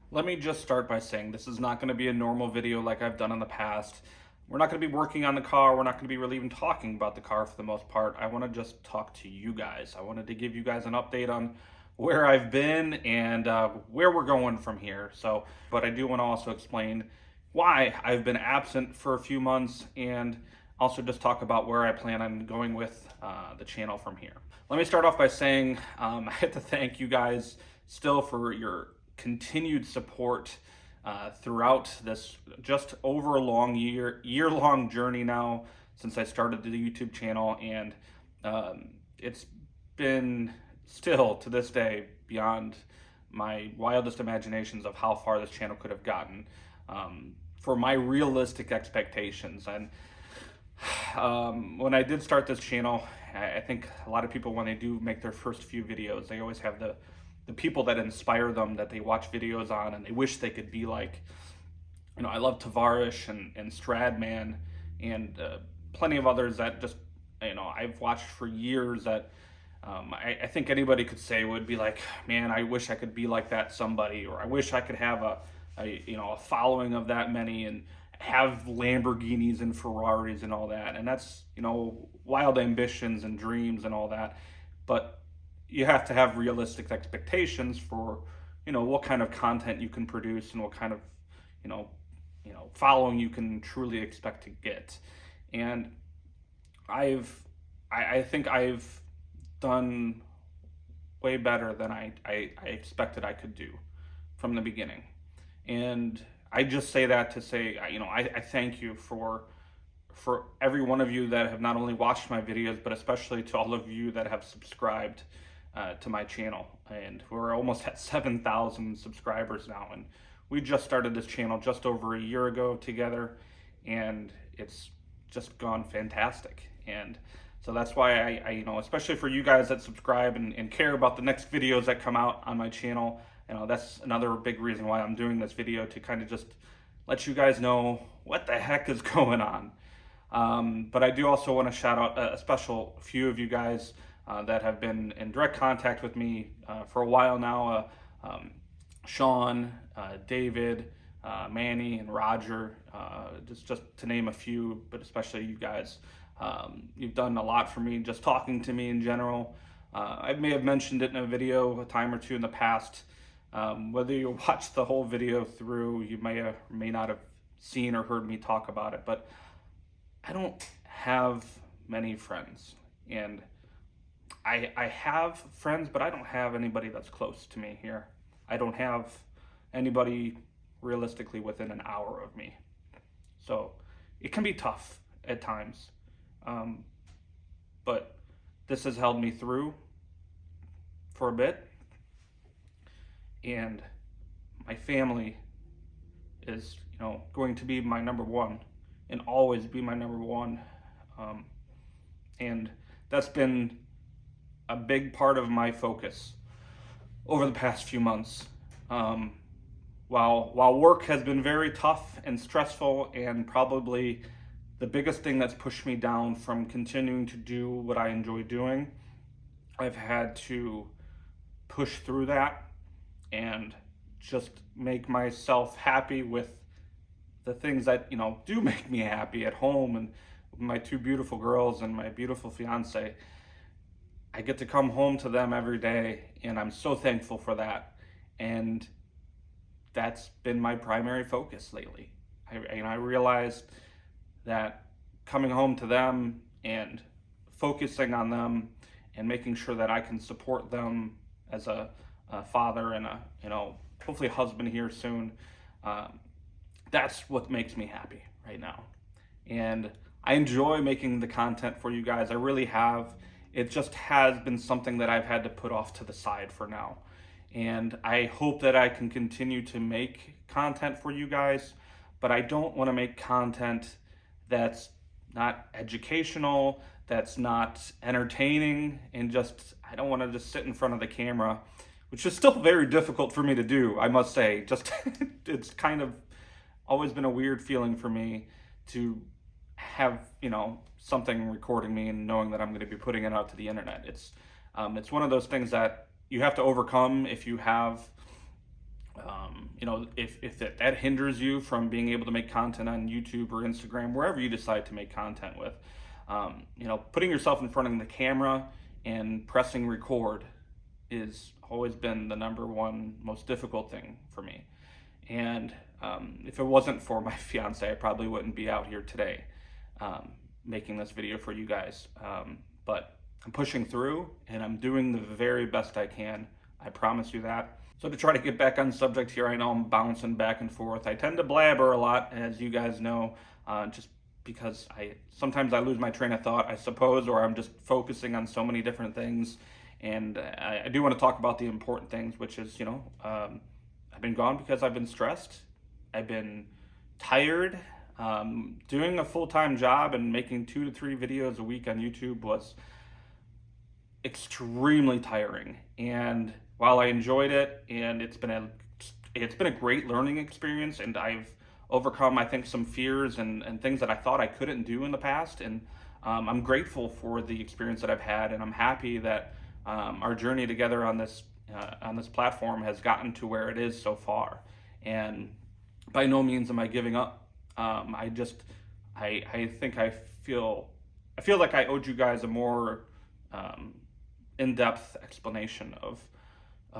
Let me just start by saying this is not going to be a normal video like I've done in the past. We're not going to be working on the car. We're not going to be really even talking about the car for the most part. I want to just talk to you guys. I wanted to give you guys an update on where I've been and where we're going from here. But I do want to also explain why I've been absent for a few months and also just talk about where I plan on going with the channel from here. Let me start off by saying I have to thank you guys still for your continued support throughout this just over a year-long journey now since I started the YouTube channel, and it's been still to this day beyond my wildest imaginations of how far this channel could have gotten for my realistic expectations. And when I did start this channel, I think a lot of people, when they do make their first few videos, they always have the people that inspire them, that they watch videos on and they wish they could be like. I love Tavarish and Stradman and plenty of others that just, I've watched for years that I think anybody could say would be like, man, I wish I could be like that somebody, or I wish I could have a following of that many and have Lamborghinis and Ferraris and all that. And that's, wild ambitions and dreams and all that. But you have to have realistic expectations for, what kind of content you can produce and what kind of, following you can truly expect to get. And I think I've done way better than I expected I could do from the beginning. And I just say that to say, I thank you for every one of you that have not only watched my videos, but especially to all of you that have subscribed to my channel. And we're almost at 7,000 subscribers now, and we just started this channel just over a year ago together, and it's just gone fantastic. And so that's why I especially for you guys that subscribe and care about the next videos that come out on my channel, that's another big reason why I'm doing this video, to kind of just let you guys know what the heck is going on. But I do also want to shout out a special few of you guys that have been in direct contact with me for a while now. Sean, David, Manny, and Roger, just to name a few, but especially you guys. You've done a lot for me, just talking to me in general. I may have mentioned it in a video a time or two in the past. Whether you watch the whole video through, you may or may not have seen or heard me talk about it, but I don't have many friends. And I have friends, but I don't have anybody that's close to me here. I don't have anybody realistically within an hour of me. So it can be tough at times. But this has held me through for a bit. And my family is, going to be my number one and always be my number one. And that's been a big part of my focus over the past few months. While work has been very tough and stressful, and probably the biggest thing that's pushed me down from continuing to do what I enjoy doing, I've had to push through that and just make myself happy with the things that, do make me happy at home, and my two beautiful girls and my beautiful fiance. I get to come home to them every day, and I'm so thankful for that. And that's been my primary focus lately. I realized that coming home to them and focusing on them and making sure that I can support them as a father and hopefully a husband here soon, that's what makes me happy right now. And I enjoy making the content for you guys. I really have. It just has been something that I've had to put off to the side for now. And I hope that I can continue to make content for you guys, but I don't want to make content that's not educational, that's not entertaining, and I don't want to just sit in front of the camera, which is still very difficult for me to do, I must say. It's kind of always been a weird feeling for me to have, something recording me and knowing that I'm going to be putting it out to the internet. It's one of those things that you have to overcome if you have if that hinders you from being able to make content on YouTube or Instagram, wherever you decide to make content with, putting yourself in front of the camera and pressing record is always been the number one most difficult thing for me. And if it wasn't for my fiance, I probably wouldn't be out here today making this video for you guys. But I'm pushing through and I'm doing the very best I can. I promise you that. So to try to get back on subject here, I know I'm bouncing back and forth. I tend to blabber a lot, as you guys know, just because sometimes I lose my train of thought, I suppose, or I'm just focusing on so many different things. And I do want to talk about the important things, which is, I've been gone because I've been stressed. I've been tired. Doing a full-time job and making 2 to 3 videos a week on YouTube was extremely tiring. And while I enjoyed it, and it's been a great learning experience, and I've overcome, I think, some fears and things that I thought I couldn't do in the past. And I'm grateful for the experience that I've had, and I'm happy that our journey together on this platform has gotten to where it is so far. And by no means am I giving up. I think I feel like I owed you guys a more in-depth explanation of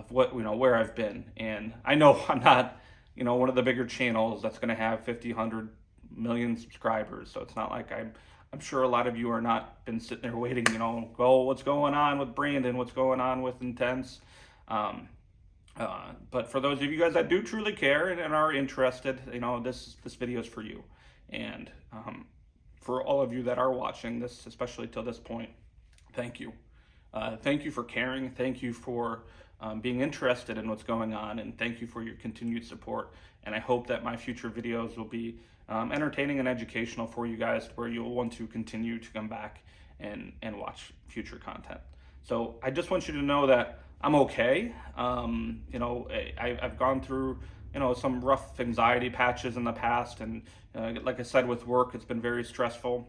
what, where I've been. And I know I'm not, one of the bigger channels that's going to have 50, 100 million subscribers. So it's not like I'm sure a lot of you are not been sitting there waiting, what's going on with Brandon? What's going on with Intense? But for those of you guys that do truly care and are interested, this video is for you. And for all of you that are watching this, especially till this point, thank you. Thank you for caring. Thank you for being interested in what's going on, and thank you for your continued support. And I hope that my future videos will be entertaining and educational for you guys, where you'll want to continue to come back and watch future content. So I just want you to know that I'm okay. I've gone through, some rough anxiety patches in the past, and like I said, with work, it's been very stressful.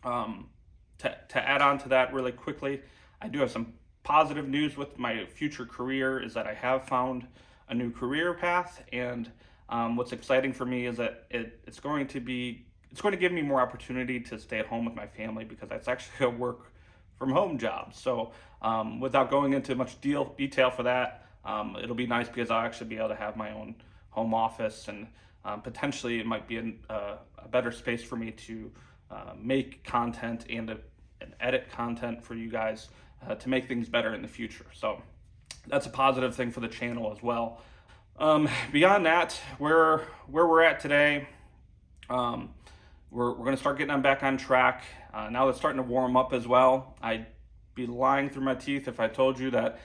To add on to that really quickly, I do have some positive news with my future career, is that I have found a new career path. And what's exciting for me is that it's going to give me more opportunity to stay at home with my family, because that's actually a work from home job. So without going into much detail for that, it'll be nice because I'll actually be able to have my own home office, and potentially it might be a better space for me to make content and edit content for you guys to make things better in the future. So that's a positive thing for the channel as well. Beyond that, where we're at today, we're going to start getting back on track. Now it's starting to warm up as well. I'd be lying through my teeth if I told you that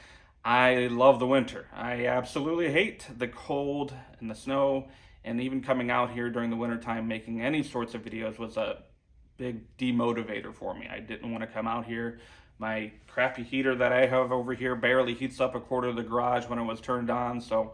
I love the winter. I absolutely hate the cold and the snow, and even coming out here during the wintertime making any sorts of videos was a big demotivator for me. I didn't want to come out here. My crappy heater that I have over here barely heats up a quarter of the garage when it was turned on. So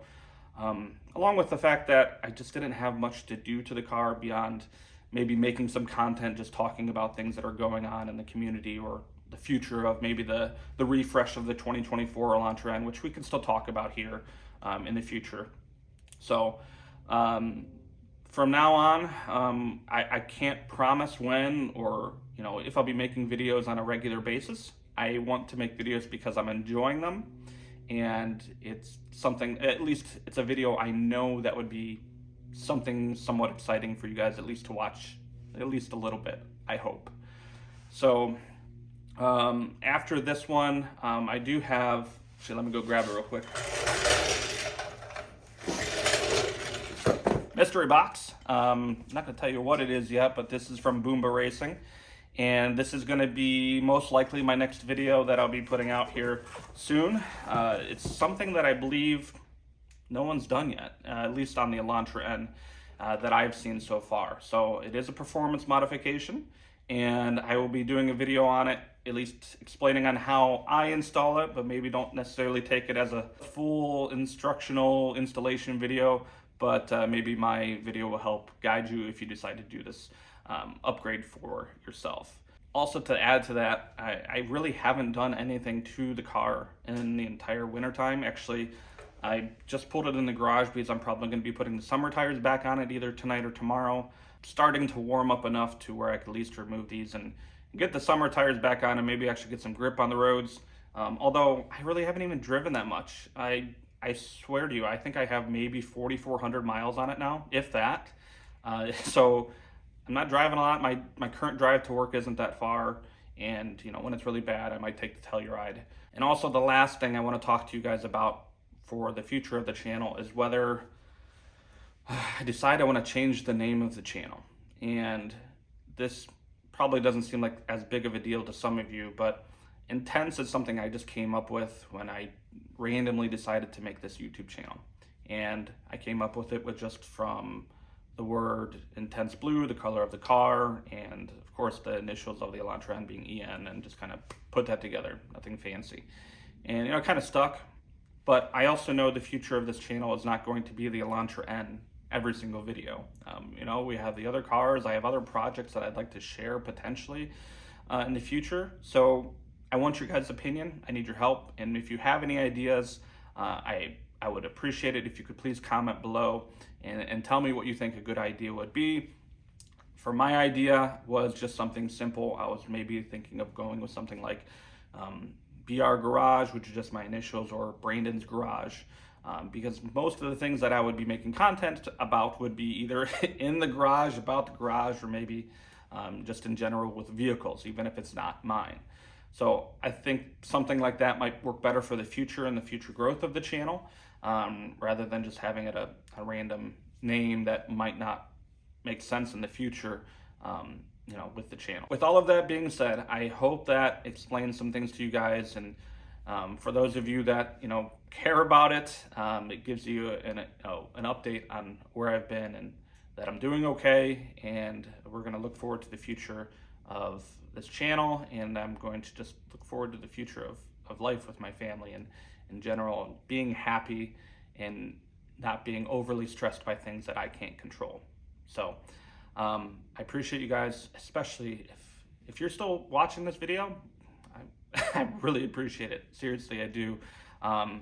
along with the fact that I just didn't have much to do to the car beyond maybe making some content, just talking about things that are going on in the community, or the future of maybe the refresh of the 2024 Elantra N, which we can still talk about here in the future. So from now on, I can't promise when or if I'll be making videos on a regular basis. I want to make videos because I'm enjoying them, and it's something, at least it's a video I know that would be something somewhat exciting for you guys at least to watch, at least a little bit, I hope. So after this one, I do have, actually let me go grab it real quick. Mystery box. I'm not gonna tell you what it is yet, but this is from Boomba Racing. And this is going to be most likely my next video that I'll be putting out here soon. It's something that I believe no one's done yet, at least on the Elantra N that I've seen so far. So it is a performance modification, and I will be doing a video on it, at least explaining on how I install it, but maybe don't necessarily take it as a full instructional installation video, but maybe my video will help guide you if you decide to do this upgrade for yourself. Also, to add to that, I really haven't done anything to the car in the entire wintertime. Actually, I just pulled it in the garage because I'm probably going to be putting the summer tires back on it either tonight or tomorrow. Starting to warm up enough to where I could at least remove these and get the summer tires back on and maybe actually get some grip on the roads. Although I really haven't even driven that much. I swear to you, I think I have maybe 4,400 miles on it now, if that. So I'm not driving a lot. My current drive to work isn't that far. And when it's really bad, I might take the Telluride. And also the last thing I want to talk to you guys about for the future of the channel is whether I decide I want to change the name of the channel. And this probably doesn't seem like as big of a deal to some of you, but Intense is something I just came up with when I randomly decided to make this YouTube channel. And I came up with it with just from the word Intense Blue, the color of the car, and of course the initials of the Elantra N being EN, and just kind of put that together, nothing fancy. And it kind of stuck, but I also know the future of this channel is not going to be the Elantra N every single video. We have the other cars, I have other projects that I'd like to share potentially in the future. So I want your guys' opinion, I need your help, and if you have any ideas, I would appreciate it if you could please comment below and tell me what you think a good idea would be. For my idea was just something simple. I was maybe thinking of going with something like BR Garage, which is just my initials, or Brandon's Garage, because most of the things that I would be making content about would be either in the garage, about the garage, or maybe just in general with vehicles, even if it's not mine. So I think something like that might work better for the future and the future growth of the channel, rather than just having it a random name that might not make sense in the future, with the channel. With all of that being said, I hope that explains some things to you guys, and for those of you that care about it, it gives you an update on where I've been and that I'm doing okay, and we're going to look forward to the future of this channel, and I'm going to just look forward to the future of life with my family and in general, being happy and not being overly stressed by things that I can't control. So I appreciate you guys, especially if you're still watching this video. I really appreciate it. Seriously, I do. I'll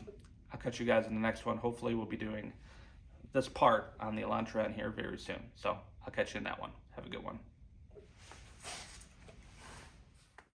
catch you guys in the next one. Hopefully we'll be doing this part on the Elantra N here very soon. So I'll catch you in that one. Have a good one.